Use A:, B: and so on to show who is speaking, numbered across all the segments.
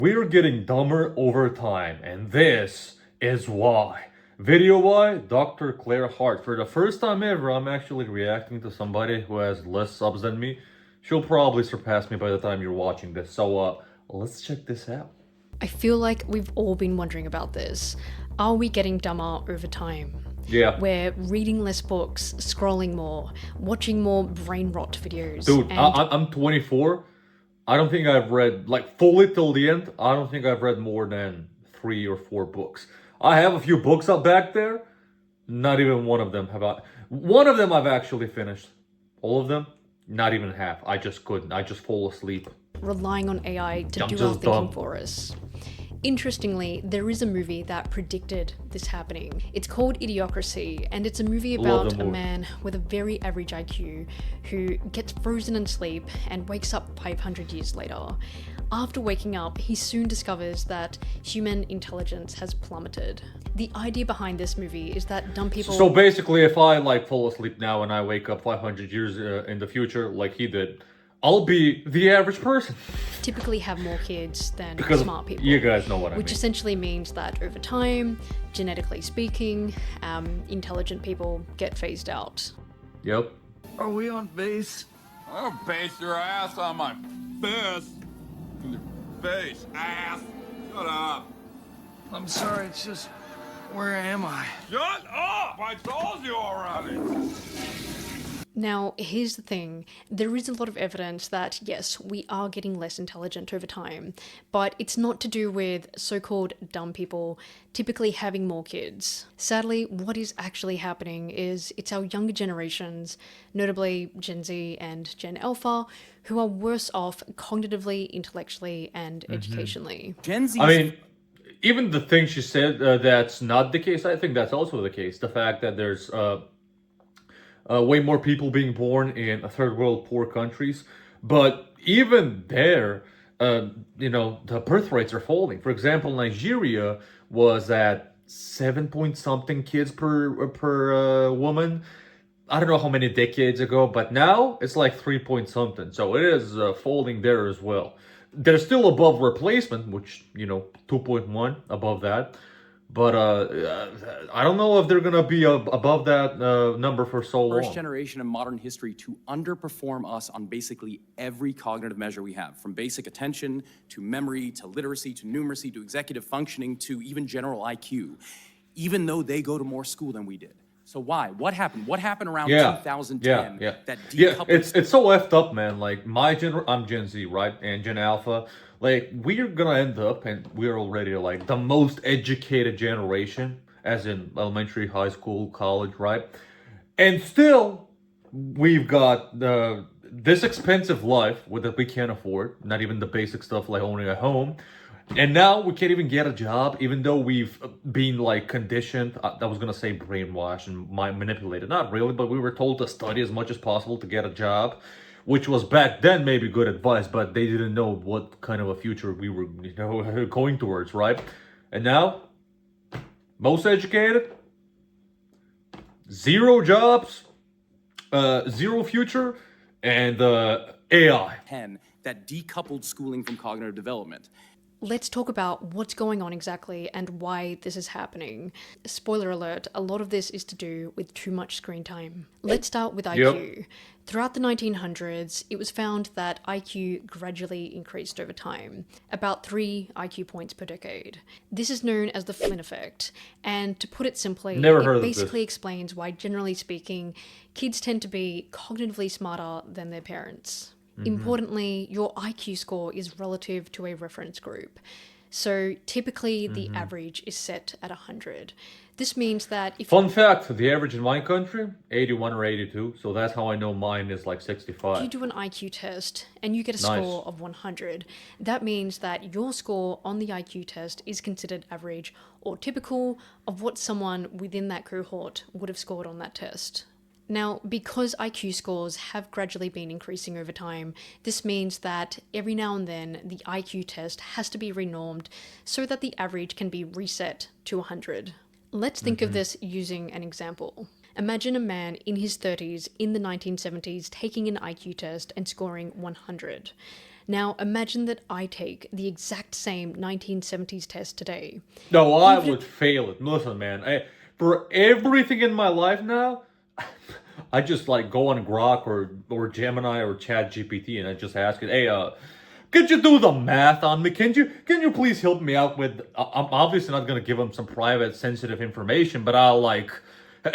A: We're getting dumber over time, and this is why. Video why? Dr. Claire Hart. For the first time ever, I'm actually reacting to somebody who has less subs than me. She'll probably surpass me by the time you're watching this. So, let's check this out.
B: I feel like we've all been wondering about this. Are we getting dumber over time?
A: Yeah.
B: We're reading less books, scrolling more, watching more brain rot videos.
A: Dude,
B: and
A: I'm 24. I don't think I've read, like, fully till the end, I don't think I've read more than 3 or 4 books. I have a few books up back there. Not even one of them have I. One of them I've actually finished. All of them? Not even half. I just couldn't. I just fall asleep.
B: relying on AI to
A: I'm
B: do our
A: just
B: thinking
A: dumb.
B: for us. Interestingly, there is a movie that predicted this happening. It's called Idiocracy, and it's a movie
A: Love
B: about
A: the
B: a
A: movie.
B: man with a very average IQ who gets frozen in sleep and wakes up 500 years later. After waking up, he soon discovers that human intelligence has plummeted. The idea behind this movie is that dumb people
A: So basically, if I, like, fall asleep now and I wake up 500 years in the future, like he did, I'll be the average person.
B: typically have more kids than
A: Because
B: smart people.
A: you guys know what I
B: Which
A: mean.
B: essentially means that over time, genetically speaking, intelligent people get phased out.
A: Yep.
C: Are we on base?
D: I'll base your ass on my fist. In your face, ass. Shut up.
C: I'm sorry, it's just. Where am I?
D: Shut up! I told you already.
B: Now, here's the thing. There is a lot of evidence that, yes, we are getting less intelligent over time, but it's not to do with so-called dumb people typically having more kids. Sadly, what is actually happening is it's our younger generations, notably Gen Z and Gen Alpha, who are worse off cognitively, intellectually, and educationally.
E: Gen Z.
A: I mean, even the thing she said that's not the case, I think that's also the case. The fact that there's way more people being born in third world poor countries, but even there, the birth rates are falling. For example, Nigeria was at 7 point something kids per woman. I don't know how many decades ago, but now it's like 3 point something. So it is falling there as well. They're still above replacement, which 2.1 above that. But I don't know if they're gonna be above that number for so long.
E: First generation in modern history to underperform us on basically every cognitive measure we have, from basic attention to memory to literacy to numeracy to executive functioning to even general IQ, even though they go to more school than we did. So why? What happened? What happened around 2010 that decoupled?
A: It's so effed up, man. Like I'm Gen Z, right, and Gen Alpha. Like we're gonna end up, and we're already like the most educated generation, as in elementary, high school, college, right? And still, we've got this expensive life that we can't afford. Not even the basic stuff like owning a home. And now we can't even get a job, even though we've been like conditioned. I was gonna say brainwashed and manipulated. Not really, but we were told to study as much as possible to get a job, which was back then maybe good advice, but they didn't know what kind of a future we were, going towards, right? And now, most educated, zero jobs, zero future, and AI.
E: 10 that decoupled schooling from cognitive development.
B: Let's talk about what's going on exactly and why this is happening. Spoiler alert, a lot of this is to do with too much screen time. Let's start with IQ. Throughout the 1900s, it was found that IQ gradually increased over time, about 3 IQ points per decade. This is known as the Flynn effect, and to put it simply,
A: Never heard
B: it
A: of this.
B: basically explains why, generally speaking, kids tend to be cognitively smarter than their parents. Importantly, your IQ score is relative to a reference group. So typically the average is set at 100. This means that if
A: Fun fact, the average in my country, 81 or 82, so that's how I know mine is like
B: you
A: 65.
B: do an IQ test and you get a
A: Nice.
B: score of 100, that means that your score on the IQ test is considered average or typical of what someone within that cohort would have scored on that test. Now, because IQ scores have gradually been increasing over time, this means that every now and then the IQ test has to be renormed so that the average can be reset to 100. Let's think of this using an example. Imagine a man in his 30s in the 1970s taking an IQ test and scoring 100. Now, imagine that I take the exact same 1970s test today.
A: No, I would fail it. Listen, man, for everything in my life now, I just like go on Grok or Gemini or Chat GPT and I just ask it, hey, could you do the math on me? Can you please help me out with? I'm obviously not gonna give them some private, sensitive information, but I'll like,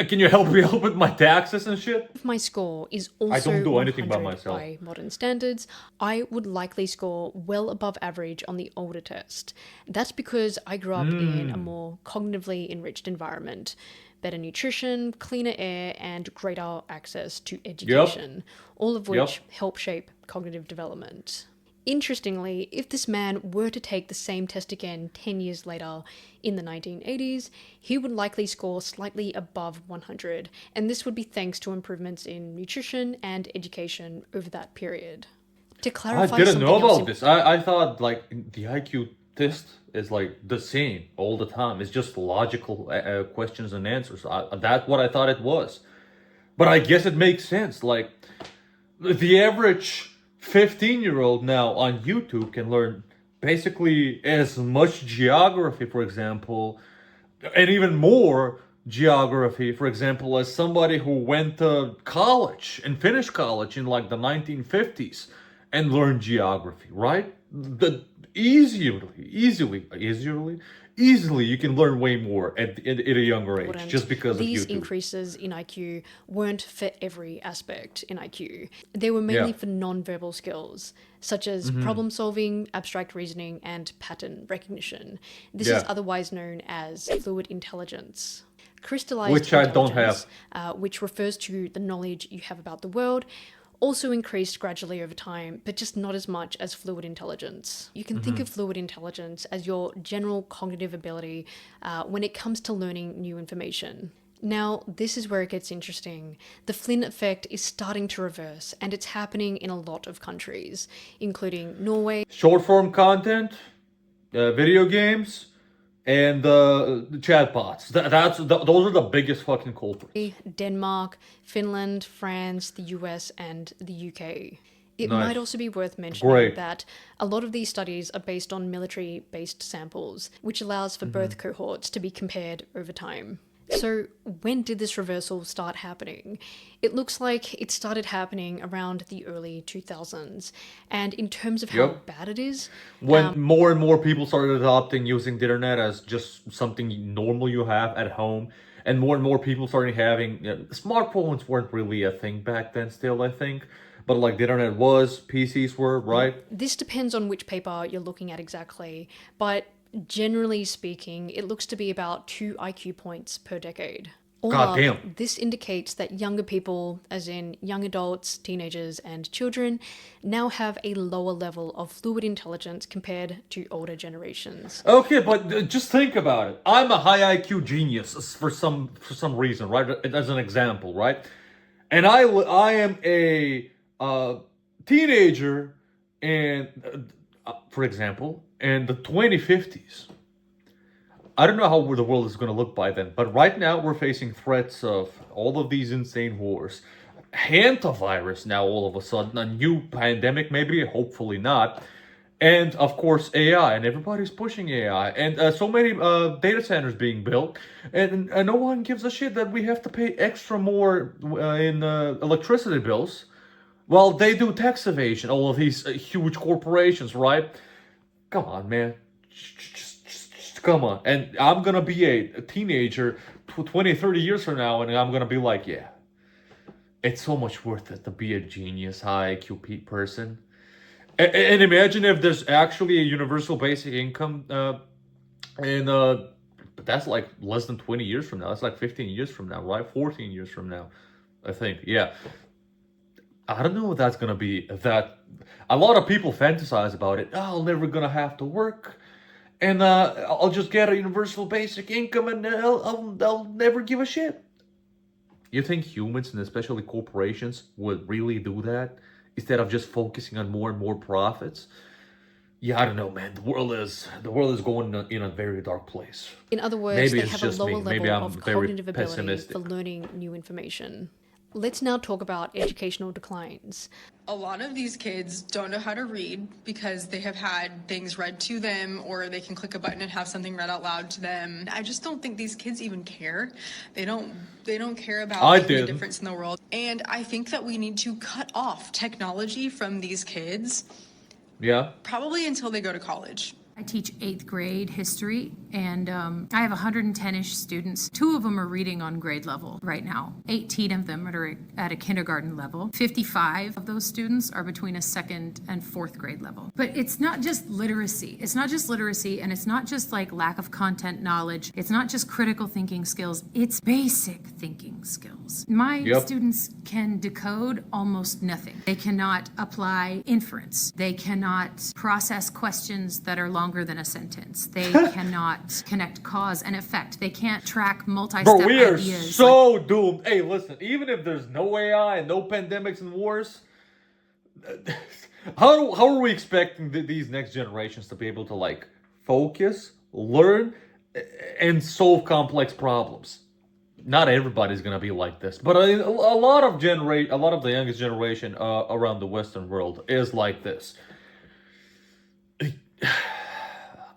A: can you help me out with my taxes and shit?
B: If my score is also
A: don't do anything by
B: 100
A: myself.
B: by modern standards, I would likely score well above average on the older test. That's because I grew up in a more cognitively enriched environment. Better nutrition, cleaner air, and greater access to education, all of which help shape cognitive development. Interestingly, if this man were to take the same test again 10 years later in the 1980s, he would likely score slightly above 100, and this would be thanks to improvements in nutrition and education over that period. To
A: I
B: clarify
A: didn't
B: something
A: know
B: else
A: about this. I thought like the IQ test is like the same all the time. It's just logical questions and answers. That's what I thought it was. But I guess it makes sense. Like the average 15-year-old now on YouTube can learn basically as much geography, for example, and even more geography, for example, as somebody who went to college and finished college in like the 1950s and learned geography, right? Easily, you can learn way more at a younger age
B: important.
A: just because
B: These
A: of YouTube.
B: increases in IQ weren't for every aspect in IQ. They were mainly
A: Yeah.
B: for non-verbal skills, such as problem solving, abstract reasoning, and pattern recognition. This is
A: Yeah.
B: otherwise known as fluid intelligence. Crystallized
A: Which I don't
B: intelligence, which refers to the knowledge you have about the world, also increased gradually over time, but just not as much as fluid intelligence. You can think of fluid intelligence as your general cognitive ability when it comes to learning new information. Now, this is where it gets interesting. The Flynn effect is starting to reverse, and it's happening in a lot of countries, including Norway,
A: Short form content, video games, and chatbots. Those are the biggest fucking culprits.
B: Denmark, Finland, France, the US, and the UK. It
A: Nice.
B: might also be worth mentioning
A: Great.
B: that a lot of these studies are based on military-based samples, which allows for both cohorts to be compared over time. So when did this reversal start happening? It looks like it started happening around the early 2000s. And in terms of how
A: Yep.
B: bad it is,
A: When more and more people started adopting using the internet as just something normal you have at home, and more people started having smartphones weren't really a thing back then still, I think. But like the internet was, PCs were, right?
B: this depends on which paper you're looking at exactly, but generally speaking, it looks to be about 2 IQ points per decade. All
A: God
B: up,
A: damn.
B: this indicates that younger people, as in young adults, teenagers, and children, now have a lower level of fluid intelligence compared to older generations.
A: Okay, but just think about it. I'm a high IQ genius for some reason, right? As an example, right? And I am a teenager, and for example, in the 2050s. I don't know how the world is going to look by then, but right now we're facing threats of all of these insane wars. Hantavirus now all of a sudden, a new pandemic, maybe, hopefully not. And of course AI, and everybody's pushing AI, and so many data centers being built, and no one gives a shit that we have to pay extra more in electricity bills. Well, they do tax evasion, all of these huge corporations, right? Come on, man. Just come on. And I'm gonna be a teenager 20, 30 years from now, and I'm gonna be like, yeah, it's so much worth it to be a genius, high IQ person. And imagine if there's actually a universal basic income, and but that's like less than 20 years from now. That's like 15 years from now, right? 14 years from now, I think. Yeah. I don't know if that's gonna be that. A lot of people fantasize about it. Oh, I'm never gonna have to work, and I'll just get a universal basic income, and I'll never give a shit. You think humans, and especially corporations, would really do that instead of just focusing on more and more profits? Yeah, I don't know, man. The world is going in a very dark place.
B: In other words,
A: Maybe
B: they
A: it's
B: have a
A: just me.
B: lower
A: Maybe
B: level
A: I'm
B: of
A: very
B: cognitive ability
A: pessimistic.
B: for learning new information. Let's now talk about educational declines.
F: A lot of these kids don't know how to read because they have had things read to them, or they can click a button and have something read out loud to them. I just don't think these kids even care. They don't care about making a difference in the world. And I think that we need to cut off technology from these kids.
A: Yeah.
F: Probably until they go to college.
G: I teach 8th grade history, and I have 110-ish students. 2 of them are reading on grade level right now. 18 of them are at a kindergarten level. 55 of those students are between a 2nd and 4th grade level. But it's not just literacy. It's not just literacy, and it's not just like lack of content knowledge. It's not just critical thinking skills. It's basic thinking skills. My students can decode almost nothing. They cannot apply inference. They cannot process questions that are longer than a sentence. They cannot connect cause and effect. They can't track multi-step
A: Bro, we are
G: ideas.
A: so doomed. Hey, listen, even if there's no AI and no pandemics and wars, how are we expecting these next generations to be able to like focus, learn, and solve complex problems? Not everybody's gonna be like this, but a lot of the youngest generation around the Western world is like this.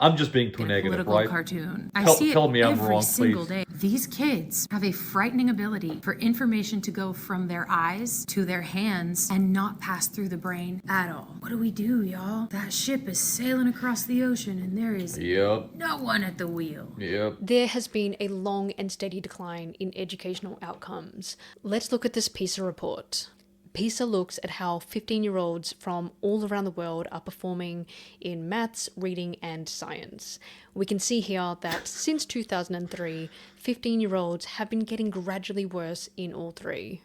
A: I'm just being too negative,
G: political
A: right?
G: Cartoon. I see it
A: tell me I'm
G: every
A: wrong,
G: single
A: please.
G: day. These kids have a frightening ability for information to go from their eyes to their hands and not pass through the brain at all. What do we do, y'all? That ship is sailing across the ocean and there is no one at the wheel.
B: There has been a long and steady decline in educational outcomes. Let's look at this PISA report. PISA looks at how 15-year-olds from all around the world are performing in maths, reading, and science. We can see here that since 2003, 15-year-olds have been getting gradually worse in all three.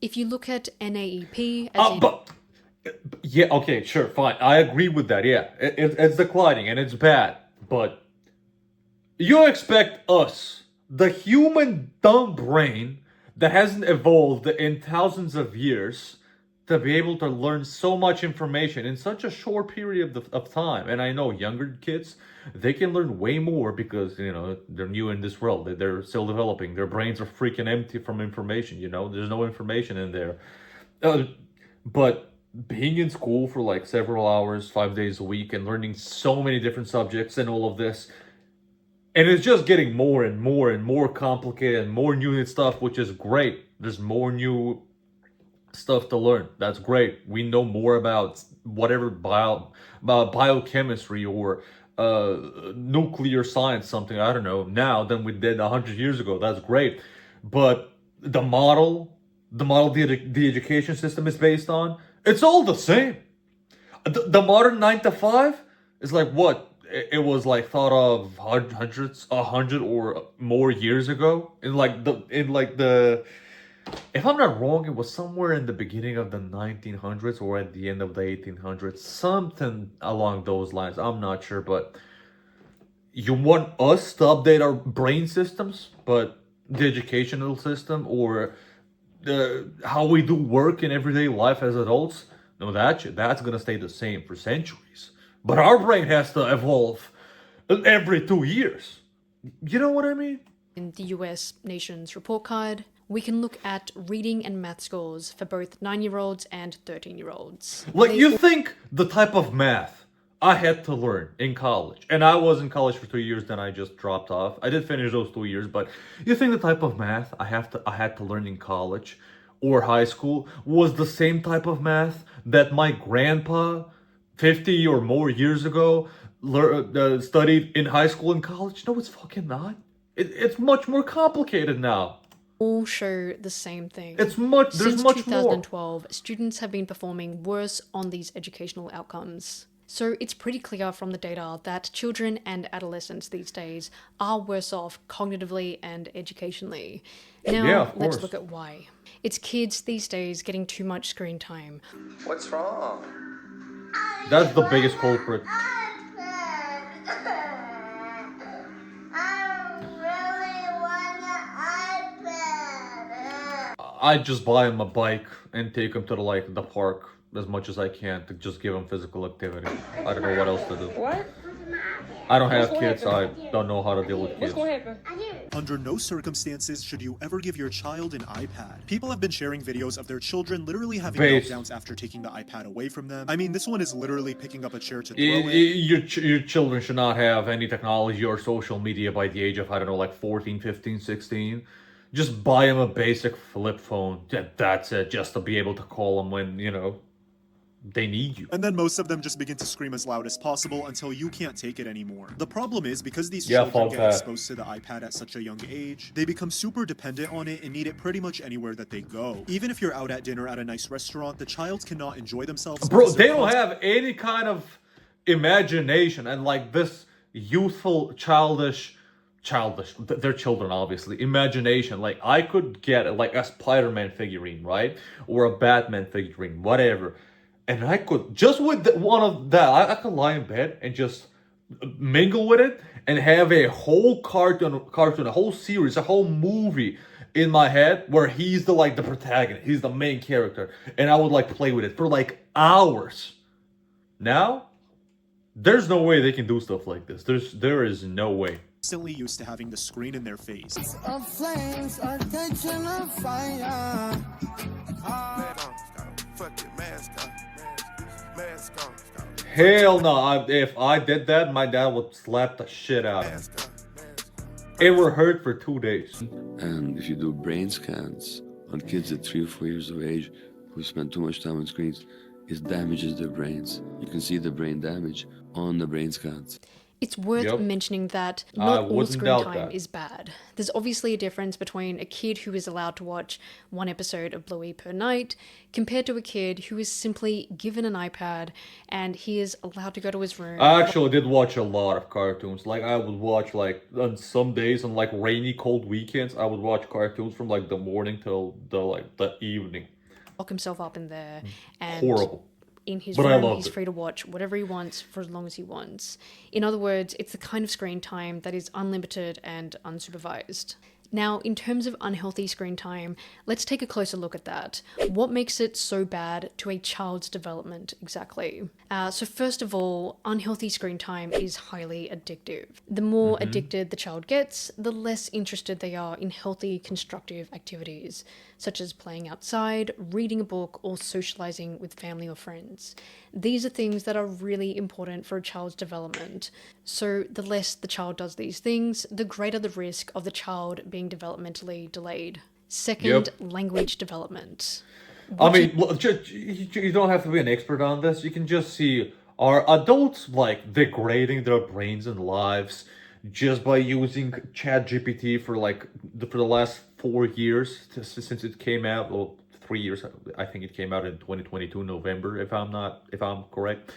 B: If you look at NAEP...
A: Yeah, okay, sure, fine. I agree with that, yeah. It's declining and it's bad, but you expect us, the human dumb brain that hasn't evolved in thousands of years, to be able to learn so much information in such a short period of time. And I know younger kids, they can learn way more because, you know, they're new in this world. They're still developing. Their brains are freaking empty from information, you know? There's no information in there. But being in school for like several hours, 5 days a week, and learning so many different subjects and all of this, and it's just getting more and more and more complicated and more new stuff, which is great. There's more new stuff to learn. That's great. We know more about whatever biochemistry or nuclear science, something, I don't know, now than we did 100 years ago. That's great. But the model the education system is based on, it's all the same. The modern 9 to 5 is like what? It was like thought of 100 or more years ago. If I'm not wrong, it was somewhere in the beginning of the 1900s or at the end of the 1800s, something along those lines. I'm not sure, but you want us to update our brain systems, but the educational system or how we do work in everyday life as adults, no, that's gonna stay the same for centuries. But our brain has to evolve every 2 years. You know what I mean?
B: In the US Nations Report Card, we can look at reading and math scores for both 9-year-olds and 13-year-olds.
A: Like, you think the type of math I had to learn in college, and I was in college for 2 years, then I just dropped off. I did finish those 2 years, but you think the type of math I had to learn in college or high school was the same type of math that my grandpa 50 or more years ago studied in high school and college? No, it's fucking not. It's much more complicated now.
B: All show the same thing.
A: There's much more.
B: Since 2012, students have been performing worse on these educational outcomes. So it's pretty clear from the data that children and adolescents these days are worse off cognitively and educationally. Now, let's look at why. It's kids these days getting too much screen time.
H: What's wrong?
A: That's the biggest culprit. I just buy him a bike and take him to the park as much as I can to just give him physical activity. I don't know what else to do.
I: What?
A: I don't have kids. I don't know how to deal with kids.
I: What's gonna happen?
H: Under no circumstances should you ever give your child an iPad. People have been sharing videos of their children literally having meltdowns after taking the iPad away from them. I mean, this one is literally picking up a chair to throw it.
A: Your children should not have any technology or social media by the age of, I don't know, like 14, 15, 16. Just buy them a basic flip phone. That's it, just to be able to call them when, you know, they need you.
H: And then most of them just begin to scream as loud as possible until you can't take it anymore. The problem is, because these children get exposed to the iPad at such a young age, they become super dependent on it and need it pretty much anywhere that they go. Even if you're out at dinner at a nice restaurant, the child cannot enjoy themselves.
A: Bro, they don't have any kind of imagination and like this youthful, childish, they're children obviously, imagination. Like I could get like a Spider-Man figurine, right? Or a Batman figurine, whatever. And I could, just with one of that, I could lie in bed and just mingle with it and have a whole cartoon, a whole series, a whole movie in my head where he's the protagonist, he's the main character. And I would like play with it for like hours. Now, there's no way they can do stuff like this. There is no way.
H: Constantly used to having the screen in their face.
C: Our flames are catching a fire.
A: Hell no, if I did that, my dad would slap the shit out of me. It would hurt for 2 days.
I: And if you do brain scans on kids at 3 or 4 years of age who spend too much time on screens, it damages their brains. You can see the brain damage on the brain scans.
B: It's worth mentioning that not all screen time is bad. There's obviously a difference between a kid who is allowed to watch 1 episode of Bluey per night compared to a kid who is simply given an iPad and he is allowed to go to his room.
A: I actually did watch a lot of cartoons. Like I would watch like on some days on like rainy, cold weekends, I would watch cartoons from like the morning till the evening.
B: Lock himself up in there and
A: horrible.
B: In his room, he's free to watch whatever he wants for as long as he wants. In other words, it's the kind of screen time that is unlimited and unsupervised. Now, in terms of unhealthy screen time, let's take a closer look at that. What makes it so bad to a child's development exactly? So first of all, unhealthy screen time is highly addictive. The more addicted the child gets, the less interested they are in healthy, constructive activities, such as playing outside, reading a book, or socializing with family or friends. These are things that are really important for a child's development. So the less the child does these things, the greater the risk of the child being developmentally delayed. Second, language development.
A: I mean, you don't have to be an expert on this. You can just see, are adults like degrading their brains and lives just by using ChatGPT for the last 4 years since it came out? Well, 3 years. I think it came out in 2022 November, if I'm correct.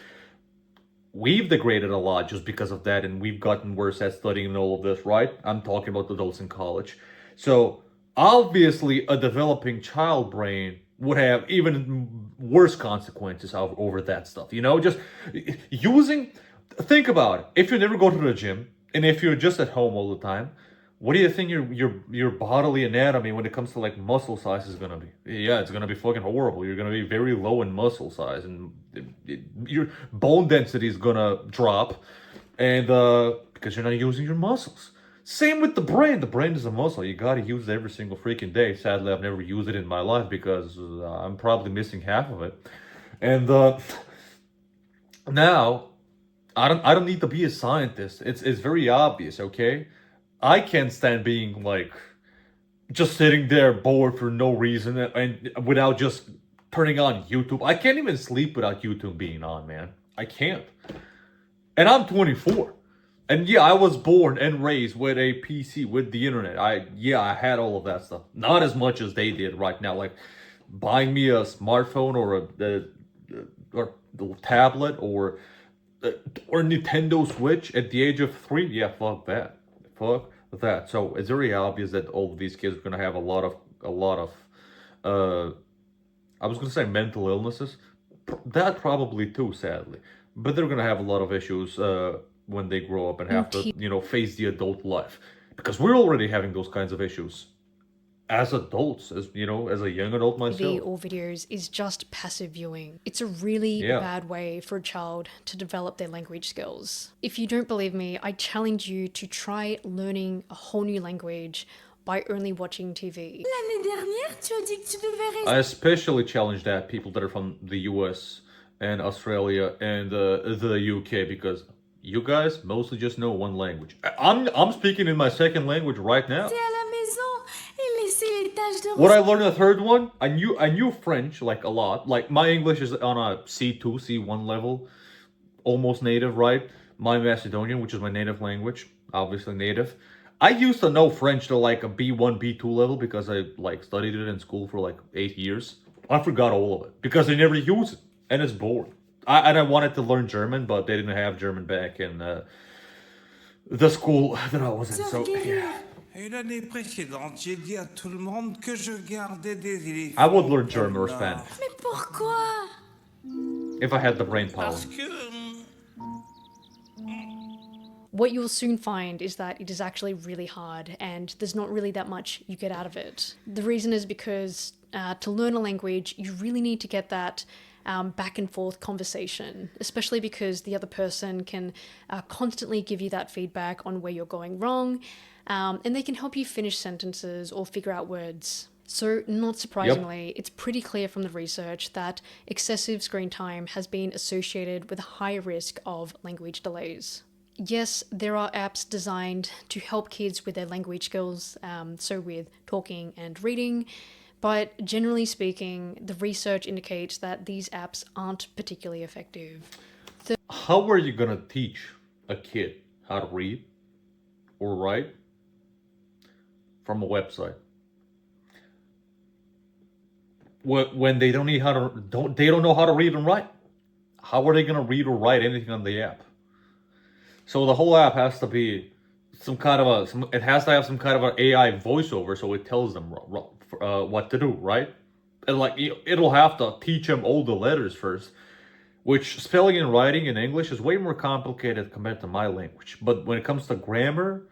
A: We've degraded a lot just because of that, and we've gotten worse at studying and all of this, right? I'm talking about adults in college. So obviously, a developing child brain would have even worse consequences over that stuff. You know, just think about it. If you never go to the gym, and if you're just at home all the time, what do you think your bodily anatomy when it comes to like muscle size is gonna be? Yeah, it's gonna be fucking horrible. You're gonna be very low in muscle size, and your bone density is gonna drop, and because you're not using your muscles. Same with the brain. The brain is a muscle. You gotta use it every single freaking day. Sadly, I've never used it in my life because I'm probably missing half of it. And now, I don't need to be a scientist. It's very obvious, okay? I can't stand being like just sitting there bored for no reason and without just turning on YouTube. I can't even sleep without YouTube being on, man. I can't. And I'm 24. And yeah, I was born and raised with a PC, with the internet. I had all of that stuff. Not as much as they did right now. Like buying me a smartphone or a tablet or Nintendo Switch at the age of 3. Yeah, fuck that. Fuck that. So it's very obvious that all of these kids are gonna have a lot of I was gonna say mental illnesses. That probably too, sadly. But they're gonna have a lot of issues when they grow up and have to, face the adult life. Because we're already having those kinds of issues. as adults, as as a young adult
B: TV
A: myself.
B: or videos is just passive viewing. It's a really
A: Yeah.
B: bad way for a child to develop their language skills. If you don't believe me, I challenge you to try learning a whole new language by only watching TV.
J: L'année dernière, tu as dit que tu devais rester.
A: I especially challenge that people that are from the US and Australia and the UK, because you guys mostly just know one language. I'm speaking in my second language right now.
J: À la maison et laisser les tâches de
A: What I learned in the third one, I knew French like a lot. Like my English is on a C2, C1 level, almost native, right? My Macedonian, which is my native language, obviously native. I used to know French to like a B1, B2 level because I like studied it in school for like 8 years. I forgot all of it because I never use it and it's boring. And I wanted to learn German, but they didn't have German back in the school that I was in. So yeah.
C: Et l'année précédente, j'ai dit à tout le monde que je gardais des éléphants.
A: I would learn German or Spanish
J: Mais pourquoi?
A: if I had the brain power.
C: Parce que...
B: What you'll soon find is that it is actually really hard and there's not really that much you get out of it. The reason is because to learn a language, you really need to get that back and forth conversation, especially because the other person can constantly give you that feedback on where you're going wrong, and they can help you finish sentences or figure out words. So, not surprisingly, It's pretty clear from the research that excessive screen time has been associated with a higher risk of language delays. Yes, there are apps designed to help kids with their language skills, so with talking and reading, but generally speaking, the research indicates that these apps aren't particularly effective.
A: How are you gonna teach a kid how to read or write from a website when they don't know how to read and write? How are they gonna read or write anything on the app? So the whole app has to be it has to have some kind of an AI voiceover, so it tells them what to do, right? And like it'll have to teach them all the letters first, which spelling and writing in English is way more complicated compared to my language. But when it comes to grammar,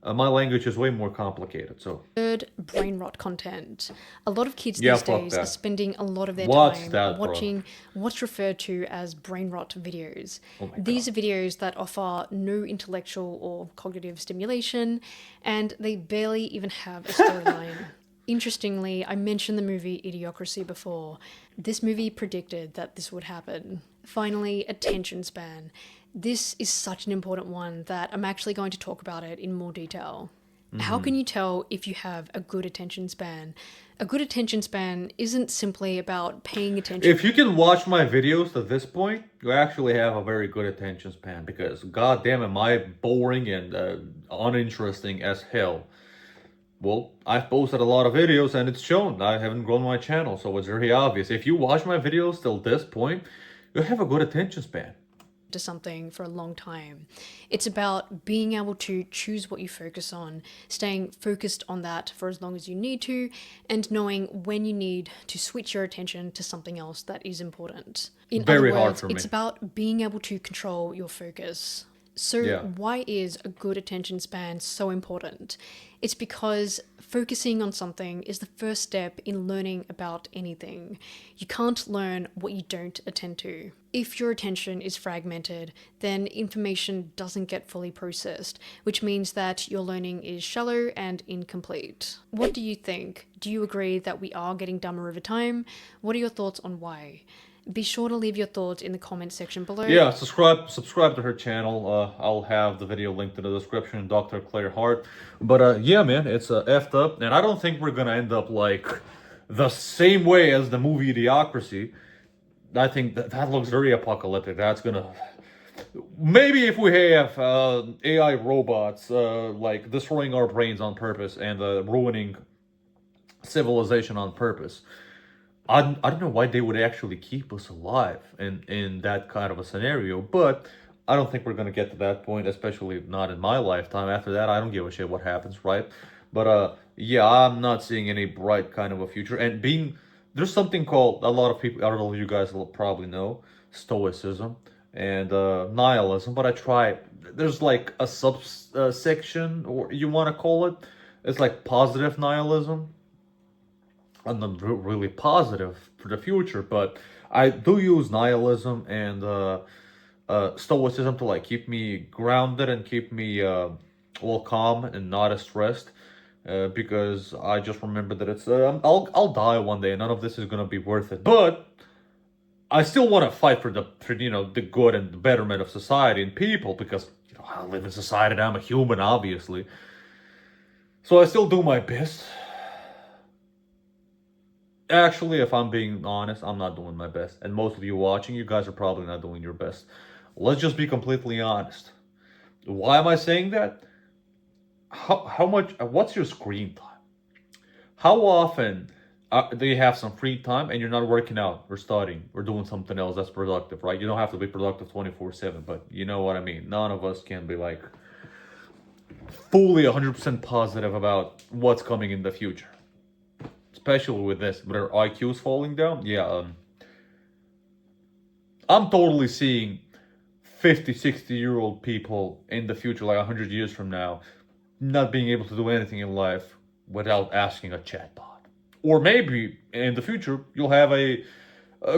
A: my language is way more complicated. So
B: Third, brain rot content. A lot of kids
A: Yeah,
B: these
A: fuck
B: days
A: that.
B: are spending a lot of their
A: What's
B: time
A: that, bro?
B: watching what's referred to as brain rot videos.
A: Oh my
B: These are videos that offer no intellectual or cognitive stimulation, and they barely even have a storyline. Interestingly, I mentioned the movie Idiocracy before. This movie predicted that this would happen. Finally, attention span. This is such an important one that I'm actually going to talk about it in more detail. How can you tell if you have a good attention span? A good attention span isn't simply about paying attention.
A: if you can watch my videos to this point, you actually have a very good attention span, because god damn am I boring and uninteresting as hell. Well, I've posted a lot of videos and it's shown. I haven't grown my channel, so it's very obvious. If you watch my videos till this point, you have a good attention span.
B: To something for a long time. It's about being able to choose what you focus on, staying focused on that for as long as you need to, and knowing when you need to switch your attention to something else that is important. In
A: Very
B: other
A: hard
B: words,
A: for me.
B: it's about being able to control your focus. So
A: Yeah.
B: why is a good attention span so important? It's because focusing on something is the first step in learning about anything. You can't learn what you don't attend to. If your attention is fragmented, then information doesn't get fully processed, which means that your learning is shallow and incomplete. What do you think? Do you agree that we are getting dumber over time? What are your thoughts on why? Be sure to leave your thoughts in the comment section below.
A: Yeah, subscribe to her channel. I'll have the video linked in the description, Dr. Claire Hart. But yeah, man, it's effed up, and I don't think we're gonna end up like the same way as the movie Idiocracy. I think that looks very apocalyptic. That's gonna... Maybe if we have AI robots like destroying our brains on purpose and ruining civilization on purpose, I don't know why they would actually keep us alive in that kind of a scenario, but I don't think we're going to get to that point, especially not in my lifetime. After that, I don't give a shit what happens, right? But yeah, I'm not seeing any bright kind of a future. And there's something called, a lot of people, I don't know if you guys will probably know, stoicism and nihilism, but there's like a subsection, or you want to call it, it's like positive nihilism. I'm not really positive for the future, but I do use nihilism and stoicism to like keep me grounded and keep me well calm and not as stressed. Because I just remember that it's I'll die one day and none of this is gonna be worth it. But I still want to fight for the the good and the betterment of society and people, because I live in society and I'm a human, obviously. So I still do my best. Actually, if I'm being honest, I'm not doing my best. And most of you watching, you guys are probably not doing your best. Let's just be completely honest. Why am I saying that? How much, what's your screen time? How often do you have some free time and you're not working out or studying or doing something else that's productive, right? You don't have to be productive 24/7, but you know what I mean. None of us can be like fully 100% positive about what's coming in the future. Especially with this, with our IQs falling down. Yeah, I'm totally seeing 50, 60-year-old people in the future, like 100 years from now, not being able to do anything in life without asking a chatbot. Or maybe in the future, you'll have a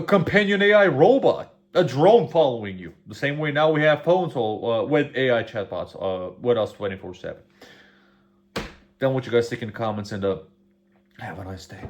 A: companion AI robot, a drone following you. The same way now we have phones with AI chatbots with us 24/7. Then what you guys think in the comments, and have a nice day.